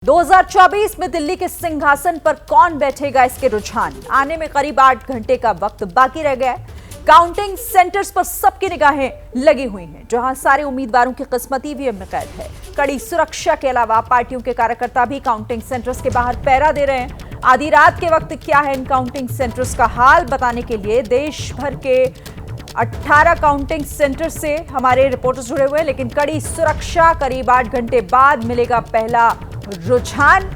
2024 में दिल्ली के सिंहासन पर कौन बैठेगा, इसके रुझान आने में करीब 8 घंटे का वक्त बाकी रह गया है। काउंटिंग सेंटर्स पर सबकी निगाहें लगी हुई हैं, जहां सारे उम्मीदवारों की किस्मत ईवीएम में कैद है। कड़ी सुरक्षा के अलावा पार्टियों के कार्यकर्ता भी काउंटिंग सेंटर्स के बाहर पहरा दे रहे हैं। आधी रात के वक्त क्या है इन काउंटिंग सेंटर्स का हाल, बताने के लिए देश भर के 18 काउंटिंग सेंटर से हमारे रिपोर्टर्स जुड़े हुए हैं। लेकिन कड़ी सुरक्षा, करीब 8 घंटे बाद मिलेगा पहला रुझान,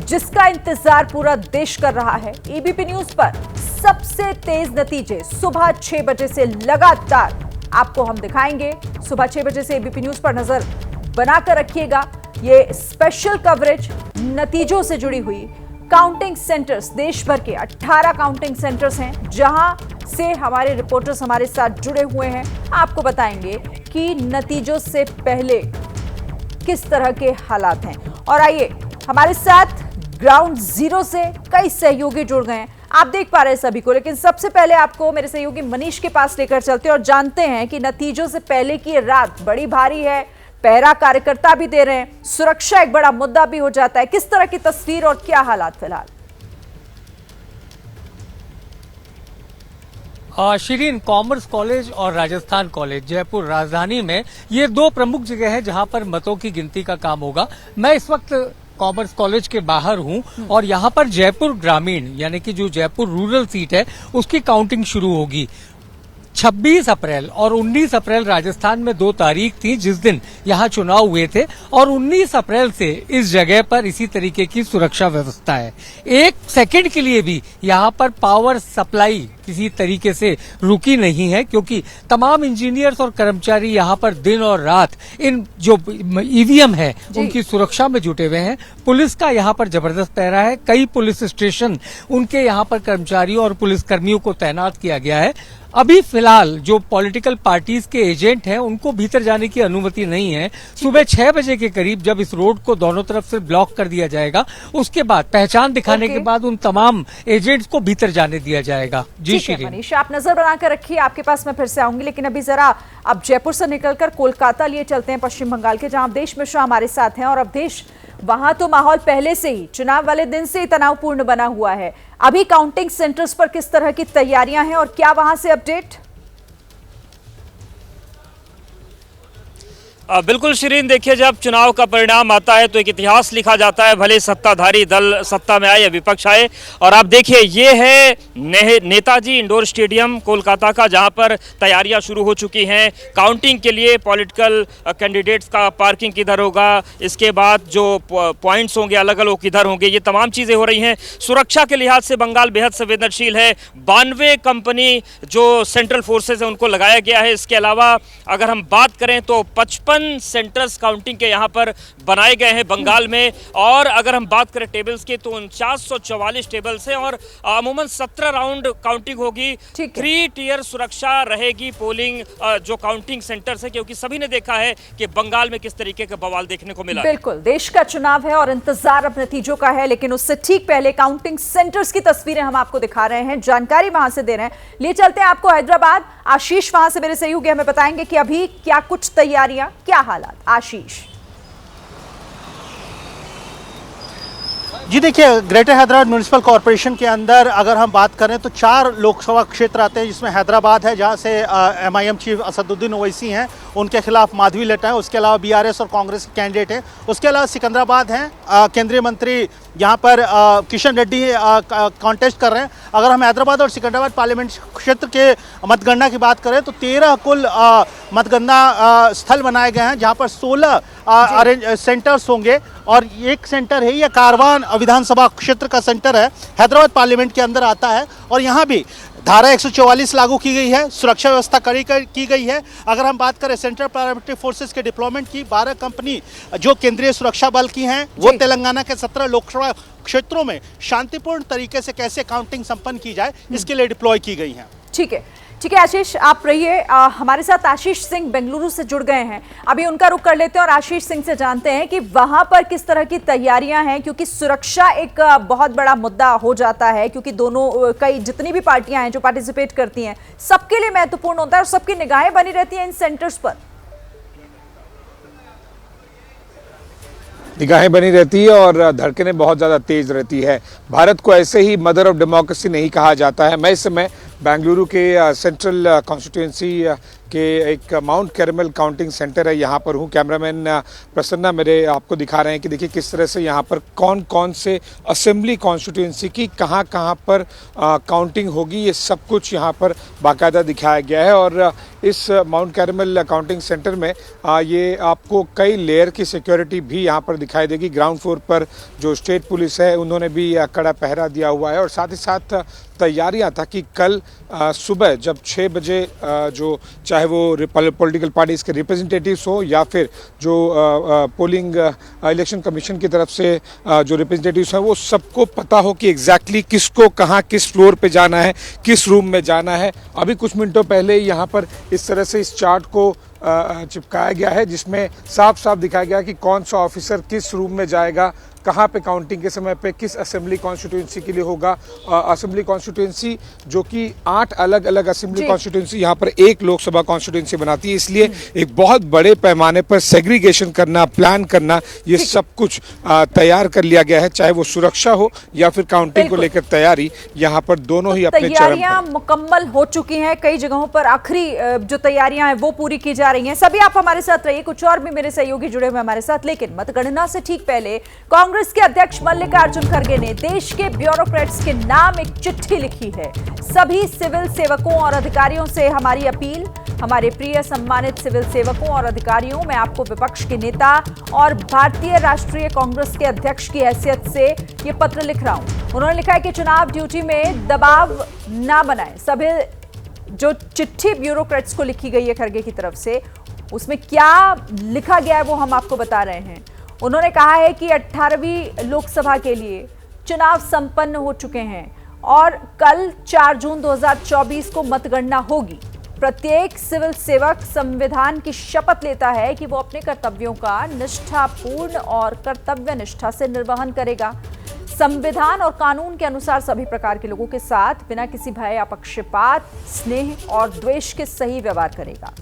जिसका इंतजार पूरा देश कर रहा है। एबीपी न्यूज पर सबसे तेज नतीजे सुबह 6 बजे से लगातार आपको हम दिखाएंगे। सुबह 6 बजे से एबीपी न्यूज पर नजर बनाकर रखिएगा। ये स्पेशल कवरेज नतीजों से जुड़ी हुई काउंटिंग सेंटर्स, देश भर के 18 काउंटिंग सेंटर्स हैं, जहां से हमारे रिपोर्टर्स हमारे साथ जुड़े हुए हैं। आपको बताएंगे कि नतीजों से पहले किस तरह के हालात हैं। और आइए, हमारे साथ ग्राउंड जीरो से कई सहयोगी जुड़ गए हैं, आप देख पा रहे हैं सभी को। लेकिन सबसे पहले आपको मेरे सहयोगी मनीष के पास लेकर चलते हैं और जानते हैं कि नतीजों से पहले की रात बड़ी भारी है, पहरा कार्यकर्ता भी दे रहे हैं, सुरक्षा एक बड़ा मुद्दा भी हो जाता है। किस तरह की तस्वीर और क्या हालात फिलहाल? शिरीन, कॉमर्स कॉलेज और राजस्थान कॉलेज जयपुर राजधानी में ये दो प्रमुख जगह है जहां पर मतों की गिनती का काम होगा। मैं इस वक्त कॉमर्स कॉलेज के बाहर हूं और यहां पर जयपुर ग्रामीण यानी कि जो जयपुर रूरल सीट है उसकी काउंटिंग शुरू होगी। 26 अप्रैल और 19 अप्रैल राजस्थान में 2 तारीख थी जिस दिन यहां चुनाव हुए थे, और 19 अप्रैल से इस जगह पर इसी तरीके की सुरक्षा व्यवस्था है। 1 सेकंड के लिए भी यहां पर पावर सप्लाई किसी तरीके से रुकी नहीं है, क्योंकि तमाम इंजीनियर्स और कर्मचारी यहां पर दिन और रात इन जो ईवीएम है उनकी सुरक्षा में जुटे हुए हैं। पुलिस का यहां पर जबरदस्त पहरा है। कई पुलिस स्टेशन उनके यहां पर कर्मचारियों और पुलिस कर्मियों को तैनात किया गया है। अभी फिलहाल जो पॉलिटिकल पार्टीज के एजेंट हैं उनको भीतर जाने की अनुमति नहीं है। सुबह 6 बजे के करीब जब इस रोड को दोनों तरफ से ब्लॉक कर दिया जाएगा, उसके बाद पहचान दिखाने के बाद उन तमाम एजेंट्स को भीतर जाने दिया जाएगा। जी श्री मनीष, आप नजर बनाकर रखिए, आपके पास मैं फिर से आऊंगी। लेकिन अभी जरा अब जयपुर से निकलकर कोलकाता लिए चलते हैं, पश्चिम बंगाल के, जहां अवधेश मिश्रा हमारे साथ हैं। और अवधेश, वहां तो माहौल पहले से ही चुनाव वाले दिन से ही तनावपूर्ण बना हुआ है। अभी काउंटिंग सेंटर्स पर किस तरह की तैयारियां हैं और क्या वहां से अपडेट? बिल्कुल शिरीन, देखिए, जब चुनाव का परिणाम आता है तो एक इतिहास लिखा जाता है, भले सत्ताधारी दल सत्ता में आए या विपक्ष आए। और आप देखिए, ये है नेताजी इंडोर स्टेडियम कोलकाता का, जहां पर तैयारियां शुरू हो चुकी हैं काउंटिंग के लिए। पॉलिटिकल कैंडिडेट्स का पार्किंग किधर होगा, इसके बाद जो पॉइंट्स होंगे अलग अलग किधर होंगे, ये तमाम चीज़ें हो रही हैं। सुरक्षा के लिहाज से बंगाल बेहद संवेदनशील है। 92 कंपनी जो सेंट्रल फोर्सेज है उनको लगाया गया है। इसके अलावा अगर हम बात करें तो 55 सेंटर्स काउंटिंग के यहां पर बनाए गए हैं बंगाल में। और अगर हम बात करें टेबल्स की तो 4944 टेबल्स हैं और अमूमन 17 राउंड काउंटिंग होगी। 3 टियर सुरक्षा रहेगी पोलिंग जो काउंटिंग सेंटर्स है, क्योंकि सभी ने देखा है कि बंगाल में किस तरीके का बवाल देखने को मिला। बिल्कुल, देश का चुनाव है और इंतजार अब नतीजों का है, लेकिन उससे ठीक पहले काउंटिंग सेंटर्स की तस्वीरें हम आपको दिखा रहे हैं, जानकारी वहां से दे रहे हैं। लिए चलते हैं आपको हैदराबाद। आशीष वहां से मेरे सहयोगी हमें बताएंगे कि अभी क्या कुछ तैयारियां, क्या हालात। आशीष जी, देखिए, ग्रेटर हैदराबाद म्युनिसिपल कॉरपोरेशन के अंदर अगर हम बात करें तो 4 लोकसभा क्षेत्र आते हैं, जिसमें हैदराबाद है, जहां से एमआईएम चीफ असदुद्दीन ओवैसी हैं, उनके खिलाफ माधवी लटा है। उसके अलावा बीआरएस और कांग्रेस के कैंडिडेट हैं। उसके अलावा सिकंदराबाद हैं, केंद्रीय मंत्री यहाँ पर किशन रेड्डी कॉन्टेस्ट कर रहे हैं। अगर हम हैदराबाद और सिकंदराबाद पार्लियामेंट क्षेत्र के मतगणना की बात करें तो 13 कुल मतगणना स्थल बनाए गए हैं, जहाँ पर 16 सेंटर्स होंगे और एक सेंटर है, यह कारवान विधानसभा क्षेत्र का सेंटर है, हैदराबाद पार्लियामेंट के अंदर आता है। और यहाँ भी धारा 144 लागू की गई है, सुरक्षा व्यवस्था कड़ी की गई है। अगर हम बात करें सेंट्रल पैरामिलिट्री फोर्सेस के डिप्लॉयमेंट की, 12 कंपनी जो केंद्रीय सुरक्षा बल की हैं, वो तेलंगाना के 17 लोकसभा क्षेत्रों में शांतिपूर्ण तरीके से कैसे काउंटिंग संपन्न की जाए, इसके लिए डिप्लॉय की गई हैं। ठीक है आशीष, आप रहिए हमारे साथ। आशीष सिंह बेंगलुरु से जुड़ गए हैं, अभी उनका रुख कर लेते हैं और आशीष सिंह से जानते हैं कि वहां पर किस तरह की तैयारियां हैं, क्योंकि सुरक्षा एक बहुत बड़ा मुद्दा हो जाता है, क्योंकि दोनों कई जितनी भी पार्टियां हैं जो पार्टिसिपेट करती हैं, सबके लिए महत्वपूर्ण होता है और सबकी निगाहें बनी रहती हैं इन सेंटर्स पर। निगाहें बनी रहती है और धड़कनें बहुत ज़्यादा तेज रहती है। भारत को ऐसे ही मदर ऑफ डेमोक्रेसी नहीं कहा जाता है। मैं इस समय बेंगलुरु के सेंट्रल कॉन्स्टिट्यूंसी के एक माउंट कैरमल काउंटिंग सेंटर है, यहाँ पर हूँ। कैमरामैन प्रसन्ना मेरे आपको दिखा रहे हैं कि देखिए किस तरह से यहाँ पर कौन कौन से असेंबली कॉन्स्टिट्यूंसी की कहाँ कहाँ पर काउंटिंग होगी, ये सब कुछ यहाँ पर बाकायदा दिखाया गया है। और इस माउंट कैरमल काउंटिंग सेंटर में ये आपको कई लेयर की सिक्योरिटी भी यहाँ पर दिखाई देगी। ग्राउंड फ्लोर पर जो स्टेट पुलिस है उन्होंने भी कड़ा पहरा दिया हुआ है और साथ ही साथ तैयारियां ताकि कल सुबह जब 6 बजे जो चाहे वो पॉलिटिकल पार्टीज के रिप्रेजेंटेटिव्स हो या फिर जो पोलिंग इलेक्शन कमीशन की तरफ से जो रिप्रेजेंटेटिव्स हैं वो सबको पता हो कि एग्जैक्टली किसको कहाँ किस फ्लोर पे जाना है, किस रूम में जाना है। अभी कुछ मिनटों पहले यहाँ पर इस तरह से इस चार्ट को चिपकाया गया है जिसमें साफ साफ दिखाया गया कि कौन सा ऑफिसर किस रूम में जाएगा, कहाँ पे काउंटिंग के समय पे किस असेंबली कॉन्स्टिट्यूंसी के लिए होगा। असेंबली कॉन्स्टिट्यूंसी जो कि 8 अलग अलग असेंबली कॉन्स्टिट्यूंसी यहाँ पर एक लोकसभा कॉन्स्टिट्यूंसी बनाती है, इसलिए एक बहुत बड़े पैमाने पर सेग्रीगेशन करना, प्लान करना, ये सब कुछ तैयार कर लिया गया है। चाहे वो सुरक्षा हो या फिर काउंटिंग को लेकर तैयारी, यहाँ पर दोनों ही अपने तैयारियां मुकम्मल हो चुकी हैं। कई जगहों पर आखिरी जो तैयारियां हैं वो पूरी की जा रही हैं। सभी आप हमारे साथ रहिए, कुछ और भी मेरे सहयोगी जुड़े हुए हमारे साथ। लेकिन मतगणना से ठीक पहले कांग्रेस के अध्यक्ष मल्लिकार्जुन खड़गे ने देश के ब्यूरोक्रेट्स के नाम एक चिट्ठी लिखी है। सभी सिविल सेवकों और अधिकारियों से हमारी अपील, हमारे प्रिय सम्मानित सिविल सेवकों और अधिकारियों, मैं आपको विपक्ष के नेता और भारतीय राष्ट्रीय कांग्रेस के अध्यक्ष की हैसियत से ये पत्र लिख रहा हूं। उन्होंने लिखा है कि चुनाव ड्यूटी में दबाव ना बनाएं। सभी जो चिट्ठी ब्यूरोक्रेट्स को लिखी गई है खड़गे की तरफ से, उसमें क्या लिखा गया है वो हम आपको बता रहे हैं। उन्होंने कहा है कि 18वीं लोकसभा के लिए चुनाव संपन्न हो चुके हैं और कल 4 जून 2024 को मतगणना होगी। प्रत्येक सिविल सेवक संविधान की शपथ लेता है कि वो अपने कर्तव्यों का निष्ठापूर्ण और कर्तव्य निष्ठा से निर्वहन करेगा। संविधान और कानून के अनुसार सभी प्रकार के लोगों के साथ बिना किसी भय या पक्षपात, स्नेह और द्वेष के सही व्यवहार करेगा।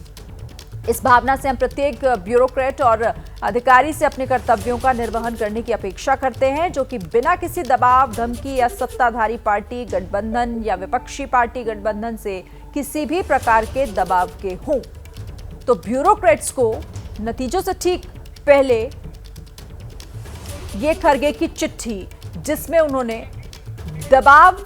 इस भावना से हम प्रत्येक ब्यूरोक्रेट और अधिकारी से अपने कर्तव्यों का निर्वहन करने की अपेक्षा करते हैं, जो कि बिना किसी दबाव, धमकी या सत्ताधारी पार्टी गठबंधन या विपक्षी पार्टी गठबंधन से किसी भी प्रकार के दबाव के हों। तो ब्यूरोक्रेट्स को नतीजों से ठीक पहले ये खड़गे की चिट्ठी, जिसमें उन्होंने दबाव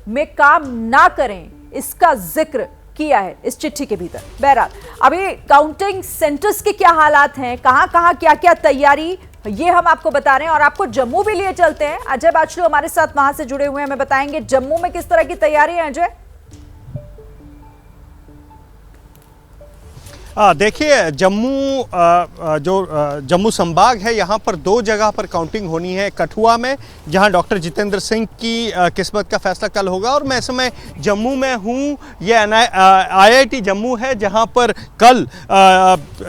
में काम ना करें इसका जिक्र किया है इस चिट्ठी के भीतर। बहरहाल अभी काउंटिंग सेंटर्स के क्या हालात हैं, कहां क्या क्या तैयारी, ये हम आपको बता रहे हैं और आपको जम्मू भी लिए चलते हैं। अजय बाचलू हमारे साथ वहां से जुड़े हुए हैं, हमें बताएंगे जम्मू में किस तरह की तैयारी है। अजय, देखिए जम्मू संभाग है, यहाँ पर 2 जगह पर काउंटिंग होनी है। कठुआ में जहाँ डॉक्टर जितेंद्र सिंह की किस्मत का फैसला कल होगा, और मैं इस समय जम्मू में हूँ। ये IIT जम्मू है जहाँ पर कल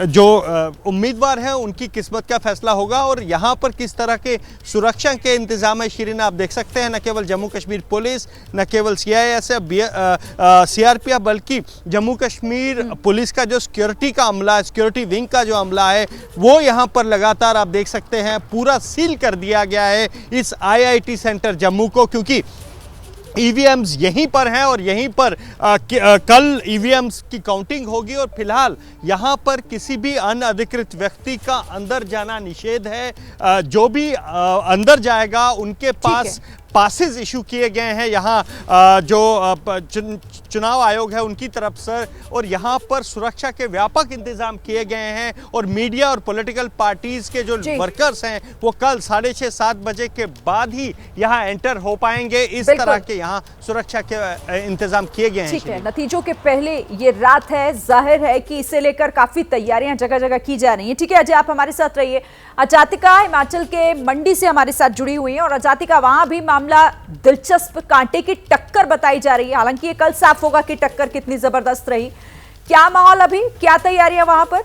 जो उम्मीदवार हैं उनकी किस्मत का फैसला होगा। और यहाँ पर किस तरह के सुरक्षा के इंतजाम है शिरीन, आप देख सकते हैं। न केवल जम्मू कश्मीर पुलिस, न केवल CISF, CRPF, बल्कि जम्मू कश्मीर पुलिस का जो सिक्योरिटी का अमला है, सिक्योरिटी विंग का जो अमला है, वो यहाँ पर लगातार आप देख सकते हैं पूरा सील कर दिया गया है इस IIT सेंटर जम्मू को, क्योंकि EVMs यहीं पर हैं और यहीं पर कल EVMs की काउंटिंग होगी। और फिलहाल यहाँ पर किसी भी अनअधिकृत व्यक्ति का अंदर जाना निषेध है। जो भी अंदर जाएगा उनके पास पासेस इशू किए गए हैं यहाँ जो चुनाव आयोग है उनकी तरफ से, और यहाँ पर सुरक्षा के व्यापक इंतजाम किए गए हैं। और मीडिया और पॉलिटिकल पार्टीज के जो वर्कर्स हैं वो कल 6:30-7 बजे के बाद ही यहाँ एंटर हो पाएंगे। इस तरह के यहाँ सुरक्षा के इंतजाम किए गए हैं। ठीक है, नतीजों के पहले ये रात है, जाहिर है कि इसे लेकर काफी तैयारियां जगह जगह की जा रही हैं। ठीक है अजय, आप हमारे साथ रहिए। अजातिका हिमाचल के मंडी से हमारे साथ जुड़ी हुई है और अजातिका, वहां भी मामला दिलचस्प, कांटे की टक्कर बताई जा रही है। हालांकि ये कल साफ होगा कि टक्कर कितनी जबरदस्त रही। क्या माहौल अभी, क्या तैयारियां वहां पर?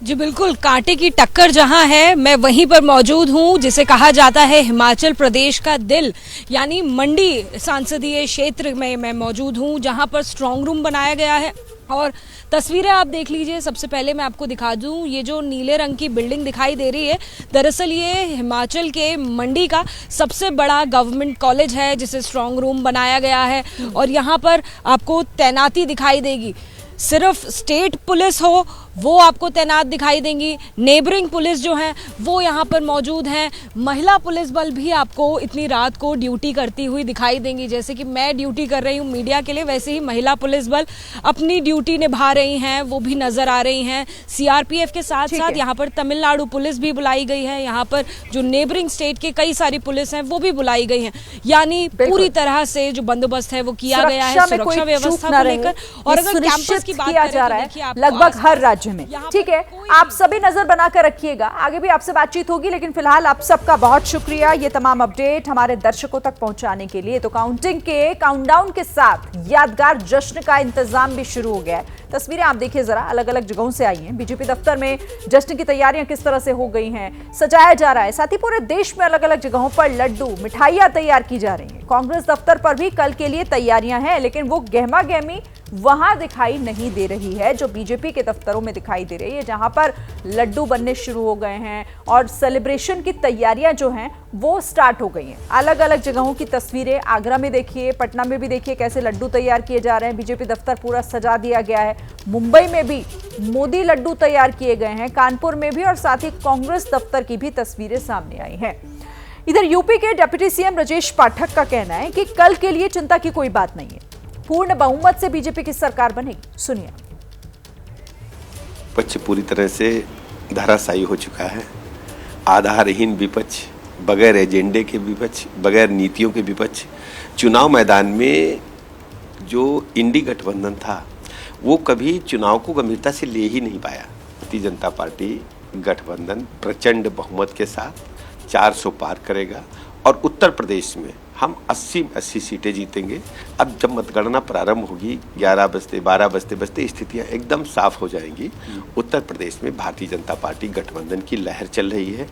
जी बिल्कुल, कांटे की टक्कर जहां है मैं वहीं पर मौजूद हूं, जिसे कहा जाता है हिमाचल प्रदेश का दिल, यानी मंडी संसदीय क्षेत्र में मैं मौजूद हूं, जहां पर स्ट्रांग रूम बनाया गया है और तस्वीरें आप देख लीजिए। सबसे पहले मैं आपको दिखा दूं, ये जो नीले रंग की बिल्डिंग दिखाई दे रही है, दरअसल ये हिमाचल के मंडी का सबसे बड़ा गवर्नमेंट कॉलेज है जिसे स्ट्रांग रूम बनाया गया है। और यहाँ पर आपको तैनाती दिखाई देगी, सिर्फ स्टेट पुलिस हो वो आपको तैनात दिखाई देंगी, नेबरिंग पुलिस जो है वो यहाँ पर मौजूद हैं, महिला पुलिस बल भी आपको इतनी रात को ड्यूटी करती हुई दिखाई देंगी। जैसे कि मैं ड्यूटी कर रही हूँ मीडिया के लिए, वैसे ही महिला पुलिस बल अपनी ड्यूटी निभा रही हैं, वो भी नजर आ रही हैं। सीआरपीएफ के साथ साथ यहाँ पर तमिलनाडु पुलिस भी बुलाई गई है, यहाँ पर जो नेबरिंग स्टेट के कई सारी पुलिस हैं वो भी बुलाई गई हैं। यानी पूरी तरह से जो बंदोबस्त है वो किया गया है सुरक्षा व्यवस्था को लेकर। और अगर कैंपस की बात किया जा रहा है लगभग हर राज्य में, ठीक है। आप सभी नजर बनाकर रखिएगा, आगे भी आपसे बातचीत होगी, लेकिन फिलहाल आप सबका बहुत शुक्रिया ये तमाम अपडेट हमारे दर्शकों तक पहुंचाने के लिए। तो काउंटिंग के काउंटडाउन के साथ यादगार जश्न का इंतजाम भी शुरू हो गया है। तस्वीरें आप देखिए जरा, अलग अलग जगहों से आई हैं। बीजेपी दफ्तर में जश्न की तैयारियां किस तरह से हो गई हैं, सजाया जा रहा है। साथ ही पूरे देश में अलग अलग जगहों पर लड्डू मिठाइयां तैयार की जा रही हैं। कांग्रेस दफ्तर पर भी कल के लिए तैयारियां हैं, लेकिन वो गहमा गहमी वहां दिखाई नहीं दे रही है जो बीजेपी के दफ्तरों में दिखाई दे रही है, जहां पर लड्डू बनने शुरू हो गए हैं और सेलिब्रेशन की तैयारियां जो हैं वो स्टार्ट हो गई हैं। अलग अलग जगहों की तस्वीरें, आगरा में देखिए, पटना में भी देखिए कैसे लड्डू तैयार किए जा रहे हैं। बीजेपी दफ्तर पूरा सजा दिया गया है। मुंबई में भी मोदी लड्डू तैयार किए गए हैं, कानपुर में भी, और साथ ही कांग्रेस दफ्तर की भी तस्वीरें सामने आई हैं। इधर यूपी के डिप्टी सीएम ब्रजेश पाठक का कहना है कि कल के लिए चिंता की कोई बात नहीं है, पूर्ण बहुमत से बीजेपी की सरकार बनेगी। सुनिए। विपक्ष पूरी तरह से धराशायी हो चुका है। आधारहीन विपक्ष, बगैर एजेंडे के विपक्ष, बगैर नीतियों के विपक्ष। चुनाव मैदान में जो इंडी गठबंधन था वो कभी चुनाव को गंभीरता से ले ही नहीं पाया। भारतीय जनता पार्टी गठबंधन प्रचंड बहुमत के साथ 400 पार करेगा और उत्तर प्रदेश में हम 80 सीटें जीतेंगे। अब जब मतगणना प्रारंभ होगी 11 बजते 12 बजते स्थितियां एकदम साफ हो जाएंगी। उत्तर प्रदेश में भारतीय जनता पार्टी गठबंधन की लहर चल रही है।